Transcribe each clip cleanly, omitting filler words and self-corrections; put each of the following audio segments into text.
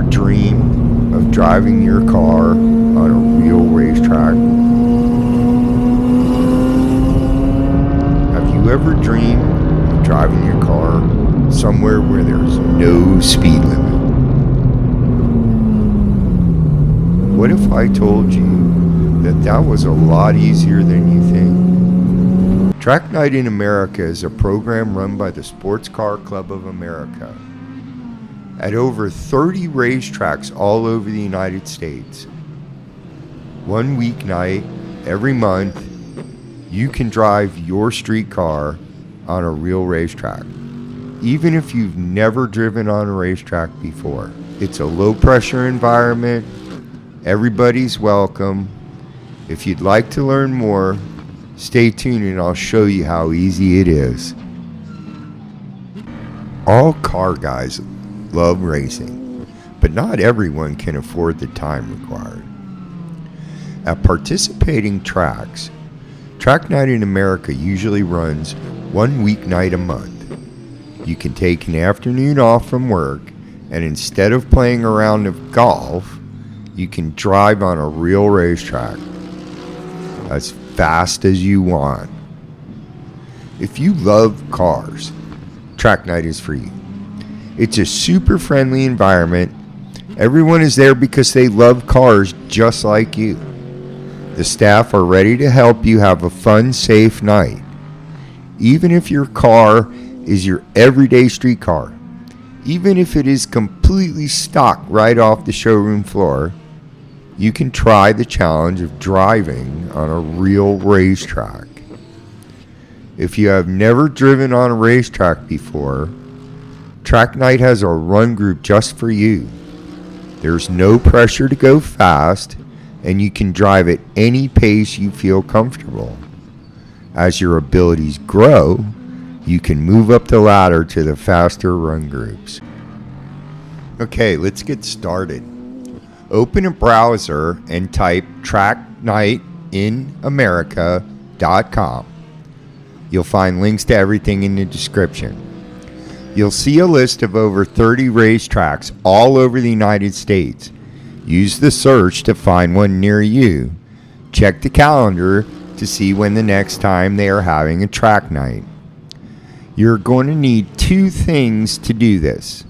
dreamed of driving your car on a real racetrack? Have you ever dreamed of driving your car somewhere where there's no speed limit? What if I told you that that was a lot easier than you think? Track Night in America is a program run by the Sports Car Club of America at over 30 racetracks all over the United States. One weeknight every month, you can drive your street car on a real racetrack, even if you've never driven on a racetrack before. It's a low-pressure environment. Everybody's welcome. If you'd like to learn more, stay tuned and I'll show you how easy it is. All car guys love racing, but not everyone can afford the time required. At participating tracks, Track Night in America usually runs one weeknight a month. You can take an afternoon off from work, and instead of playing a round of golf, you can drive on a real racetrack as fast as you want. If you love cars, Track Night is for you. It's a super friendly environment. Everyone is there because they love cars just like you. The staff are ready to help you have a fun, safe night. Even if your car is your everyday street car, even if it is completely stock right off the showroom floor, you can try the challenge of driving on a real racetrack. If you have never driven on a racetrack before, Track Night has a run group just for you. There's no pressure to go fast, and you can drive at any pace you feel comfortable. As your abilities grow, you can move up the ladder to the faster run groups. Okay, let's get started. Open a browser and type tracknightinamerica.com. You'll find links to everything in the description. You'll see a list of over 30 racetracks all over the United States. Use the search to find one near you. Check the calendar to see when the next time they are having a track night. You're going to need two things to do this: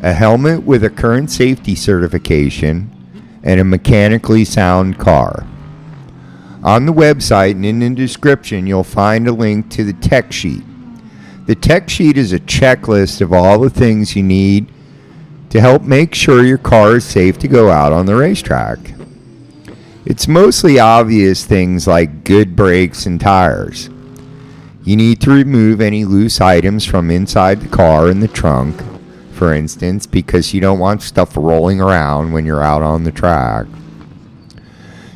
a helmet with a current safety certification and a mechanically sound car. On the website and in the description, you'll find a link to the tech sheet. The tech sheet is a checklist of all the things you need to help make sure your car is safe to go out on the racetrack. It's mostly obvious things like good brakes and tires. You need to remove any loose items from inside the car in the trunk, for instance, because you don't want stuff rolling around when you're out on the track.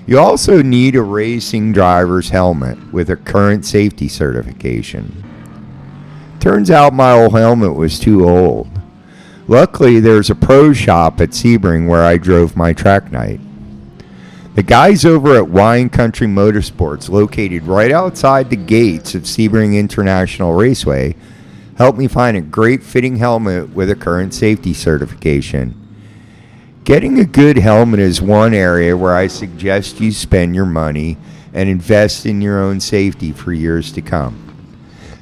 You also need a racing driver's helmet with a current safety certification. Turns out my old helmet was too old. Luckily, there's a pro shop at Sebring where I drove my track night. The guys over at Wine Country Motorsports, located right outside the gates of Sebring International Raceway, helped me find a great fitting helmet with a current safety certification. Getting a good helmet is one area where I suggest you spend your money and invest in your own safety for years to come.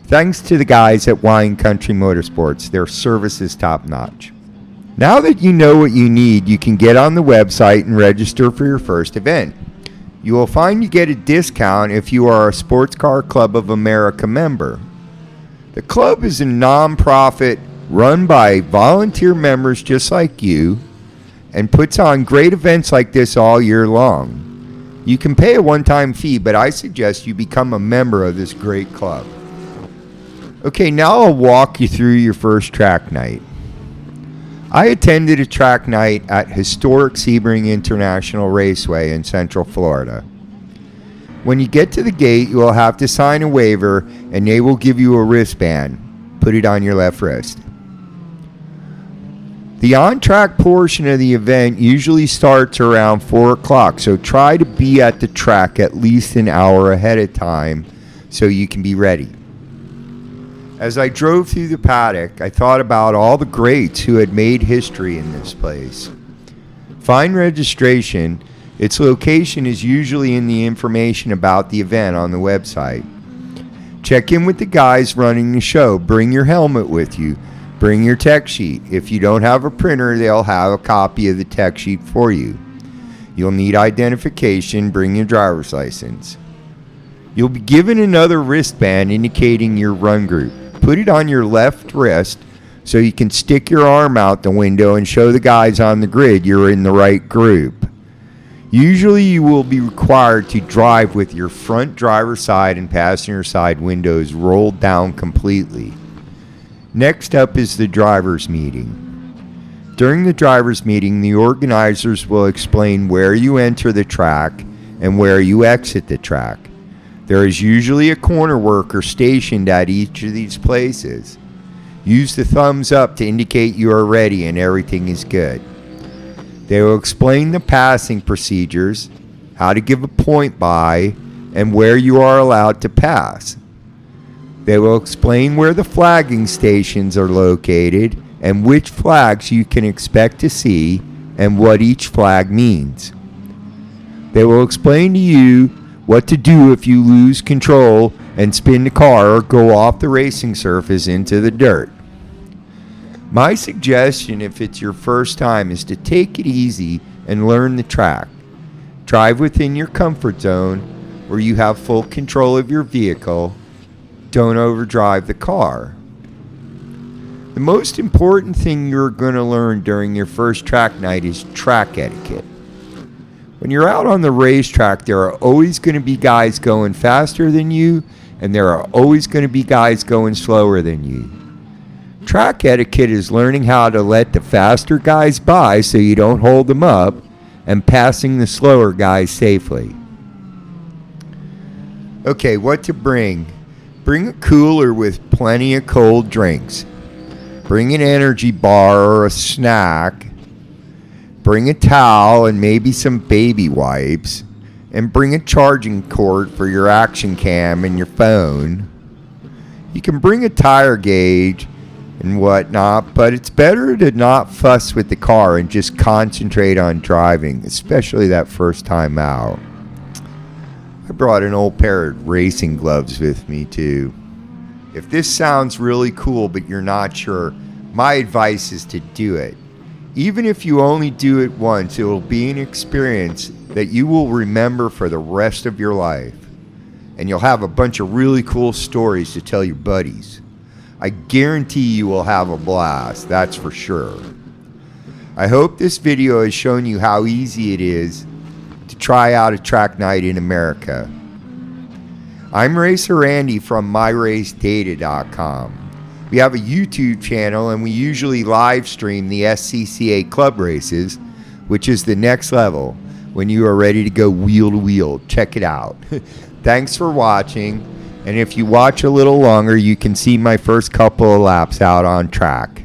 Thanks to the guys at Wine Country Motorsports, their service is top notch. Now that you know what you need, you can get on the website and register for your first event. You will find you get a discount if you are a Sports Car Club of America member. The club is a non-profit run by volunteer members just like you and puts on great events like this all year long. You can pay a one-time fee, but I suggest you become a member of this great club. Okay, now I'll walk you through your first track night. I attended a track night at historic Sebring International Raceway in Central Florida. When you get to the gate, you will have to sign a waiver and they will give you a wristband. Put it on your left wrist. The on-track portion of the event usually starts around 4 o'clock, so try to be at the track at least an hour ahead of time so you can be ready. As I drove through the paddock, I thought about all the greats who had made history in this place. Find registration. Its location is usually in the information about the event on the website. Check in with the guys running the show. Bring your helmet with you. Bring your tech sheet. If you don't have a printer, they'll have a copy of the tech sheet for you. You'll need identification. Bring your driver's license. You'll be given another wristband indicating your run group. Put it on your left wrist so you can stick your arm out the window and show the guys on the grid you're in the right group. Usually you will be required to drive with your front driver's side and passenger side windows rolled down completely. Next up is the driver's meeting. During the driver's meeting, the organizers will explain where you enter the track and where you exit the track. There is usually a corner worker stationed at each of these places. Use the thumbs up to indicate you are ready and everything is good. They will explain the passing procedures, how to give a point by, and where you are allowed to pass. They will explain where the flagging stations are located and which flags you can expect to see and what each flag means. They will explain to you what to do if you lose control and spin the car or go off the racing surface into the dirt. My suggestion, if it's your first time, is to take it easy and learn the track. Drive within your comfort zone where you have full control of your vehicle. Don't overdrive the car. The most important thing you're going to learn during your first track night is track etiquette. When you're out on the racetrack, there are always going to be guys going faster than you, and there are always going to be guys going slower than you. Track etiquette is learning how to let the faster guys by so you don't hold them up, and passing the slower guys safely. Okay, what to bring? Bring a cooler with plenty of cold drinks. Bring an energy bar or a snack. Bring a towel and maybe some baby wipes. And bring a charging cord for your action cam and your phone. You can bring a tire gauge and whatnot, but it's better to not fuss with the car and just concentrate on driving, especially that first time out. I brought an old pair of racing gloves with me too. If this sounds really cool but you're not sure, my advice is to do it. Even if you only do it once, it will be an experience that you will remember for the rest of your life. And you'll have a bunch of really cool stories to tell your buddies. I guarantee you will have a blast, that's for sure. I hope this video has shown you how easy it is to try out a track night in America. I'm Racer Andy from MyRaceData.com. We have a YouTube channel and we usually live stream the SCCA club races, which is the next level when you are ready to go wheel to wheel. Check it out. Thanks for watching, and if you watch a little longer, you can see my first couple of laps out on track.